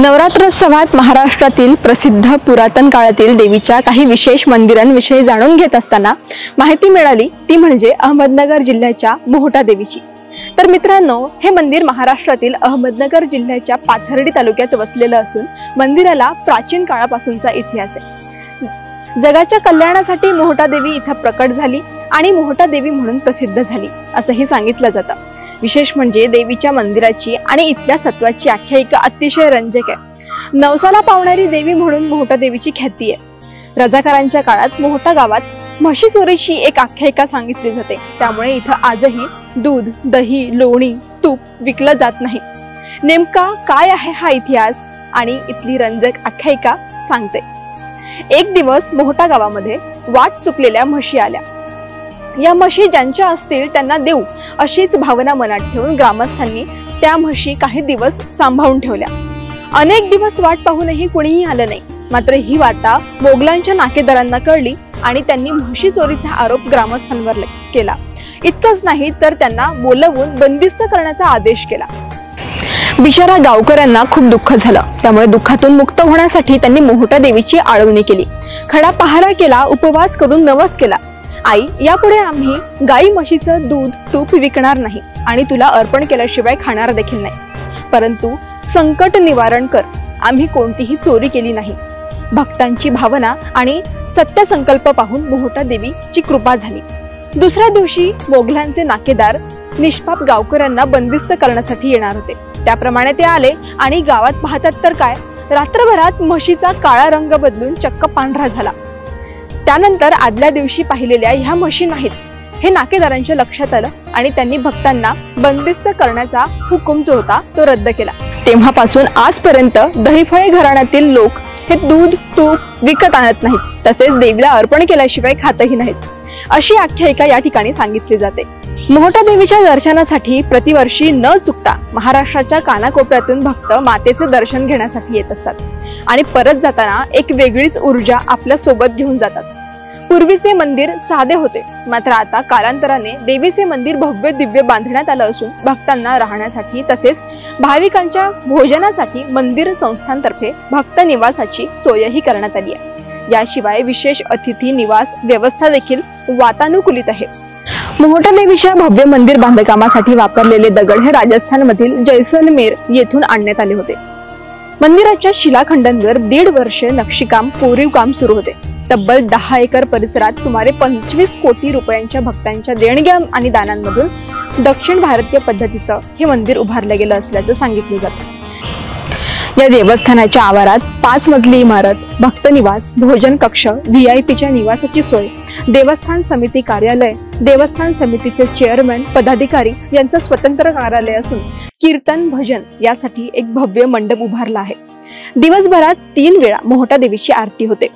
नवरात्रोत्सवात महाराष्ट्रातील प्रसिद्ध पुरातन काळातील देवीच्या काही विशेष मंदिरांविषयी जाणून घेत असताना माहिती मिळाली ती म्हणजे अहमदनगर जिल्ह्याच्या मोहटा देवीची। तर मित्रांनो, हे मंदिर महाराष्ट्रातील अहमदनगर जिल्ह्याच्या पाथर्डी तालुक्यात वसलेलं असून मंदिराला प्राचीन काळापासूनचा इतिहास आहे। जगाच्या कल्याणासाठी मोहटा देवी इथं प्रकट झाली आणि मोहटा देवी म्हणून प्रसिद्ध झाली असंही सांगितलं जातं। विशेष म्हणजे देवीच्या मंदिराची आणि इथल्या सत्वाची आख्यायिका अतिशय रंजक आहे। नवसाला पावणारी देवी म्हणून मोहटा देवीची ख्याती आहे। रजाकारांच्या काळात मोहटा गावात म्हशी चोरीची एक आख्यायिका सांगितली जाते, त्यामुळे इथं आजही दूध, दही, लोणी, तूप विकलं जात नाही। नेमका काय आहे हा इतिहास आणि इथली रंजक आख्यायिका सांगते। एक दिवस मोहटा गावामध्ये वाट चुकलेल्या म्हशी आल्या। या म्हशी ज्यांच्या असतील त्यांना देऊ अशीच भावना मनात ठेवून ग्रामस्थांनी त्या म्हशी काही दिवस सांभाळून ठेवल्या। अनेक दिवस वाट पाहूनही कोणीही आलं नाही। मात्र ही वार्ता मोगलांच्या नाकेदारांना कळली आणि त्यांनी म्हशी चोरीचा आरोप ग्रामस्थांवर केला। इतकंच नाही तर त्यांना बोलवून बंदिस्त करण्याचा आदेश केला। बिचारा गावकऱ्यांना खूप दुःख झालं, त्यामुळे दुःखातून मुक्त होण्यासाठी त्यांनी मोहटा देवीची आळवणी केली, खडा पहारा केला, उपवास करून नवस केला। आई, यापुढे आम्ही गाई म्हशीचं दूध तूप विकणार नाही आणि तुला अर्पण केल्याशिवाय खाणार देखील नाही, परंतु संकट निवारण कर, आम्ही कोणतीही चोरी केली नाही। भक्तांची भावना आणि सत्य संकल्प पाहून मोहटा देवीची कृपा झाली। दुसऱ्या दिवशी मोगलांचे नाकेदार निष्पाप गावकऱ्यांना बंदिस्त करण्यासाठी येणार होते। त्याप्रमाणे ते आले आणि गावात पाहतात तर काय, रात्रभरात म्हशीचा काळा रंग बदलून चक्क पांढरा झाला। त्यानंतर आदल्या दिवशी पाहिलेल्या ह्या म्हशी नाहीत हे नाकेदारांच्या लक्षात आलं आणि त्यांनी भक्तांना बंदिस्त करण्याचा हुकूम जो होता तो रद्द केला। तेव्हापासून आजपर्यंत दहीफळे घराण्यातील लोक हे दूध तूप विकत आणत नाहीत, तसेच देवीला अर्पण केल्याशिवाय खातही नाहीत, अशी आख्यायिका या ठिकाणी सांगितली जाते। मोहटा देवीच्या दर्शनासाठी प्रतिवर्षी न चुकता महाराष्ट्राच्या कानाकोपऱ्यातून भक्त मातेचे दर्शन घेण्यासाठी येत असतात आणि परत जाताना एक वेगळीच ऊर्जा आपल्या सोबत घेऊन जातात। पूर्वीचे मंदिर साधे होते, मात्र आता कालांतराने देवीचे मंदिर भव्य दिव्य बांधण्यात आलं असून भक्तांना राहण्यासाठी तसेच भाविकांच्या भोजनासाठी मंदिर संस्थांतर्फे भक्त निवासाची सोयही करण्यात आली आहे। याशिवाय विशेष अतिथी निवास व्यवस्था देखील वातानुकूलित आहे। मोहटा देवीच्या भव्य मंदिर बांधकामासाठी वापरलेले दगड हे राजस्थान मधील जैसलमेर येथून आणण्यात आले होते। मंदिराच्या शिलाखंडांवर 1.5 वर्ष नक्षीकाम कोरीव काम सुरू होते। तब्बल 10 एकर परिसरात सुमारे 25 कोटी रुपयांच्या भक्तांच्या देणग्या आणि दानांमधून दक्षिण भारतीय पद्धतीचं हे मंदिर उभारलं गेलं असल्याचं सांगितलं जातं। या देवस्थानाच्या आवारात 5 मजली इमारत, भक्त निवास, भोजन कक्ष, व्हीआयपीच्या निवासाची सोय, देवस्थान समिती कार्यालय, देवस्थान समितीचे चेअरमन पदाधिकारी यांचं स्वतंत्र कार्यालय असून कीर्तन भजन यासाठी एक भव्य मंडप उभारला आहे। दिवसभरात 3 वेळा मोहटा देवीची आरती होते।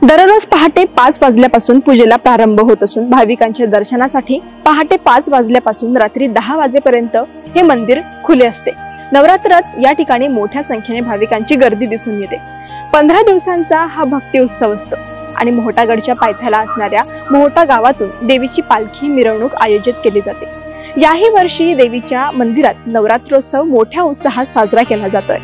दररोज पहाटे 5 वाजल्यापासून पूजेला प्रारंभ होत असून भाविकांच्या दर्शनासाठी पहाटे 5 वाजल्यापासून रात्री 10 वाजेपर्यंत हे मंदिर खुले असते। नवरात्रात या ठिकाणी मोठ्या संख्येने भाविकांची गर्दी दिसून येते। 15 दिवसांचा हा भक्ती उत्सव असतो आणि मोहटागडच्या पायथ्याला असणाऱ्या मोहटा गावातून देवीची पालखी मिरवणूक आयोजित केली जाते। याही वर्षी देवीच्या मंदिरात नवरात्रोत्सव मोठ्या उत्साहात साजरा केला जातोय।